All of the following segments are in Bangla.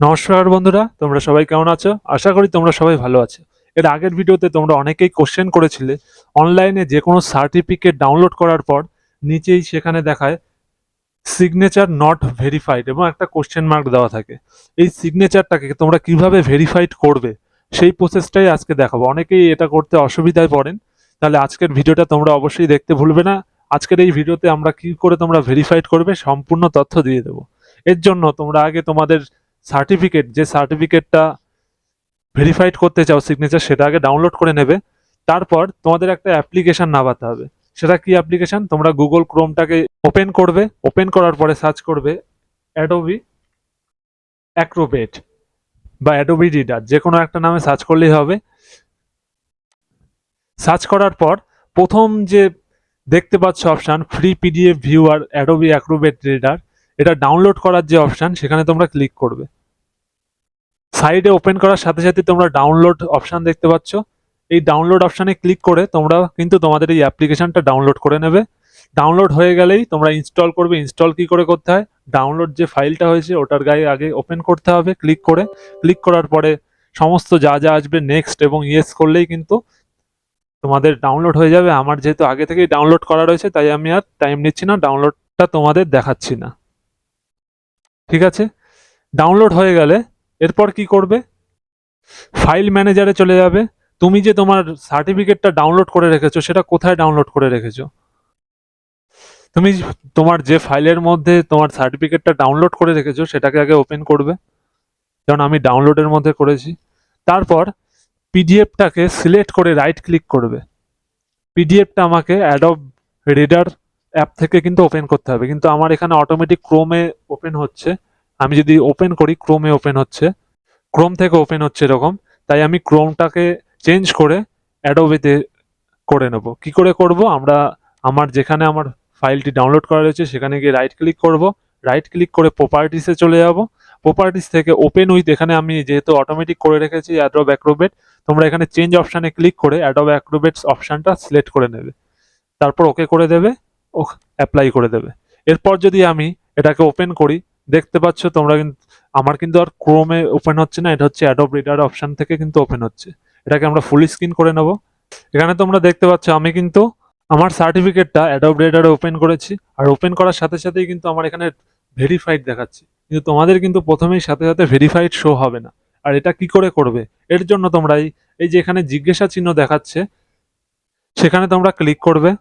নমস্কার বন্ধুরা, তোমরা সবাই কেমন আছো? আশা করি তোমরা সবাই ভালো আছো। এর আগের ভিডিওতে তোমরা অনেকেই কোশ্চেন করেছিলে অনলাইনে যে কোনো সার্টিফিকেট ডাউনলোড করার পর নিচেই সেখানে দেখায় সিগনেচার নট ভেরিফাইড এবং একটা কোশ্চেন মার্ক দেওয়া থাকে। এই সিগনেচারটাকে তোমরা কিভাবে ভেরিফাইড করবে সেই প্রসেসটাই আজকে দেখাবো। অনেকেই এটা করতে অসুবিধায় পড়েন, তাহলে আজকের ভিডিওটা তোমরা অবশ্যই দেখতে ভুলবে না। আজকের এই ভিডিওতে আমরা কি করে তোমরা ভেরিফাইড করবে সম্পূর্ণ তথ্য দিয়ে দেবো। এর জন্য তোমরা আগে তোমাদের যে সার্টিফিকেটটা ভেরিফাইড করতে চাও সিগনেচার, সেটা আগে ডাউনলোড করে নেবে। তারপর তোমাদের একটা অ্যাপ্লিকেশন নামাতে হবে। সেটা কি অ্যাপ্লিকেশন? তোমরা গুগল ক্রোমটাকে ওপেন করবে। ওপেন করার পরে সার্চ করবে অ্যাডোবি অ্যাক্রোবেট বা অ্যাডোবি রিডার, যে কোনো একটা নামে সার্চ করলেই হবে। সার্চ করার পর প্রথম যে দেখতে পাচ্ছ option free PDF viewer Adobe Acrobat reader, এটা ডাউনলোড করার যে অপশান সেখানে তোমরা ক্লিক করবে। সাইডে ওপেন করার সাথে সাথে তোমরা ডাউনলোড অপশান দেখতে পাচ্ছ। এই ডাউনলোড অপশানে ক্লিক করে তোমরা কিন্তু তোমাদের এই অ্যাপ্লিকেশনটা ডাউনলোড করে নেবে। ডাউনলোড হয়ে গেলেই তোমরা ইনস্টল করবে। ইনস্টল কি করে করতে হয়? ডাউনলোড যে ফাইলটা হয়েছে ওটার গায়ে আগে ওপেন করতে হবে ক্লিক করার পরে সমস্ত যা যা আসবে নেক্সট এবং ইয়েস করলেই কিন্তু তোমাদের ডাউনলোড হয়ে যাবে। আমার যেহেতু আগে থেকেই ডাউনলোড করা রয়েছে তাই আমি আর টাইম নিচ্ছি না, ডাউনলোডটা তোমাদের দেখাচ্ছি না। ঠিক আছে, ডাউনলোড হয়ে গেলে এরপর কি করবে? ফাইল ম্যানেজারে চলে যাবে। তুমি যে তোমার সার্টিফিকেটটা ডাউনলোড করে রেখেছো সেটা কোথায় ডাউনলোড করে রেখেছো? তুমি তোমার যে ফাইলের মধ্যে তোমার সার্টিফিকেটটা ডাউনলোড করে রেখেছো সেটাকে আগে ওপেন করবে, যেমন আমি ডাউনলোডের মধ্যে করেছি। তারপর পিডিএফটাকে সিলেক্ট করে রাইট ক্লিক করবে। পিডিএফটা আমাকে অ্যাডব রিডার অ্যাপ থেকে কিন্তু ওপেন করতে হবে, কিন্তু আমার এখানে অটোমেটিক ক্রোমে ওপেন হচ্ছে। আমি যদি ওপেন করি ক্রোমে ওপেন হচ্ছে, ক্রোম থেকে ওপেন হচ্ছে এরকম। তাই আমি ক্রোমটাকে চেঞ্জ করে অ্যাডোবিতে করে নেব। কি করে করব? আমার যেখানে আমার ফাইলটি ডাউনলোড করা রয়েছে সেখানে গিয়ে রাইট ক্লিক করব। রাইট ক্লিক করে প্রপার্টিসে চলে যাব। প্রপার্টিস থেকে ওপেন উইথ, এখানে আমি যেহেতু অটোমেটিক করে রেখেছি অ্যাডোব অ্যাক্রোবেট, তোমরা এখানে চেঞ্জ অপশানে ক্লিক করে অ্যাডোব অ্যাক্রোবেটস অপশানটা সিলেক্ট করে নেবে। তারপর ওকে করে দেবে, ও অ্যাপ্লাই করে দেবে। এরপর যদি আমি এটাকে ওপেন করি, দেখতে পাচ্ছ তোমরা কিন্তু আমার কিন্তু আর ক্রোমে ওপেন হচ্ছে না, এটা হচ্ছে অ্যাডোব রিডার অপশন থেকে কিন্তু ওপেন হচ্ছে। এটাকে আমরা ফুল স্ক্রিন করে নেব। এখানে তোমরা দেখতে পাচ্ছ আমি কিন্তু আমার সার্টিফিকেটটা অ্যাডোব রিডারে ওপেন করেছি, আর ওপেন করার সাথে সাথেই কিন্তু আমার এখানে ভেরিফাইড দেখাচ্ছে, কিন্তু তোমাদের কিন্তু প্রথমেই সাথে সাথে ভেরিফাইড শো হবে না। আর এটা কি করে করবে? এর জন্য তোমরা এই যে এখানে জিজ্ঞাসা চিহ্ন দেখাচ্ছে সেখানে তোমরা ক্লিক করবে।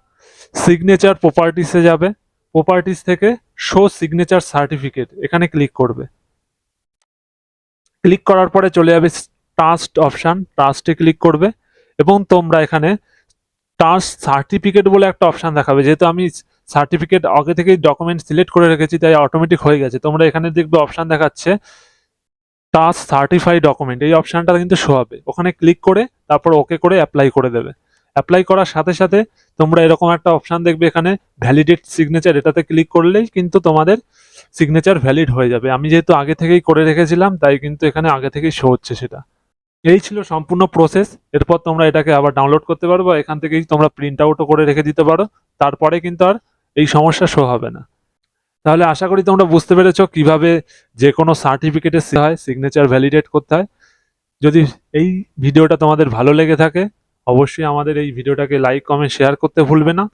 সিগনেচার প্রপার্টিসে যাবে। প্রপার্টিস থেকে শো সিগনেচার সার্টিফিকেট, এখানে ক্লিক করবে। ক্লিক করার পরে চলে যাবে ট্রাস্ট অপশান, ট্রাস্টে ক্লিক করবে এবং তোমরা এখানে ট্রাস্ট সার্টিফিকেট বলে একটা অপশান দেখাবে। যেহেতু আমি সার্টিফিকেট আগে থেকেই ডকুমেন্ট সিলেক্ট করে রেখেছি তাই অটোমেটিক হয়ে গেছে। তোমরা এখানে দেখবে অপশান দেখাচ্ছে ট্রাস্ট সার্টিফাইড ডকুমেন্ট, এই অপশানটা কিন্তু শো হবে। ওখানে ক্লিক করে তারপর ওকে করে অ্যাপ্লাই করে দেবে। অ্যাপ্লাই করার সাথে সাথে তোমরা এরকম একটা অপশান দেখবে এখানে ভ্যালিডেট সিগনেচার, এটাতে ক্লিক করলেই কিন্তু তোমাদের সিগনেচার ভ্যালিড হয়ে যাবে। আমি যেহেতু আগে থেকেই করে রেখেছিলাম তাই কিন্তু এখানে আগে থেকেই শো হচ্ছে সেটা। এই ছিল সম্পূর্ণ প্রসেস। এরপর তোমরা এটাকে আবার ডাউনলোড করতে পারো, এখান থেকেই তোমরা প্রিন্ট আউটও করে রেখে দিতে পারো। তারপরে কিন্তু আর এই সমস্যা শো হবে না। তাহলে আশা করি তোমরা বুঝতে পেরেছো কিভাবে যে কোনো সার্টিফিকেটের সিগনেচার ভ্যালিডেট করতে হয়। যদি এই ভিডিওটা তোমাদের ভালো লেগে থাকে অবশ্যই আমাদের এই ভিডিওটাকে লাইক কমেন্ট শেয়ার করতে ভুলবে না।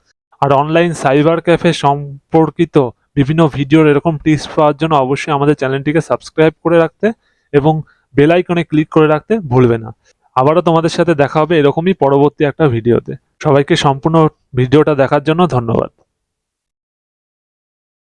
আর অনলাইন সাইবার ক্যাফে সম্পর্কিত বিভিন্ন ভিডিওর এরকম টিপস পাওয়ার জন্য অবশ্যই আমাদের চ্যানেলটিকে সাবস্ক্রাইব করে রাখতে এবং বেল আইকনে ক্লিক করে রাখতে ভুলবে না। আবারও তোমাদের সাথে দেখা হবে এরকমই পরবর্তী একটা ভিডিওতে। সবাইকে সম্পূর্ণ ভিডিওটা দেখার জন্য ধন্যবাদ।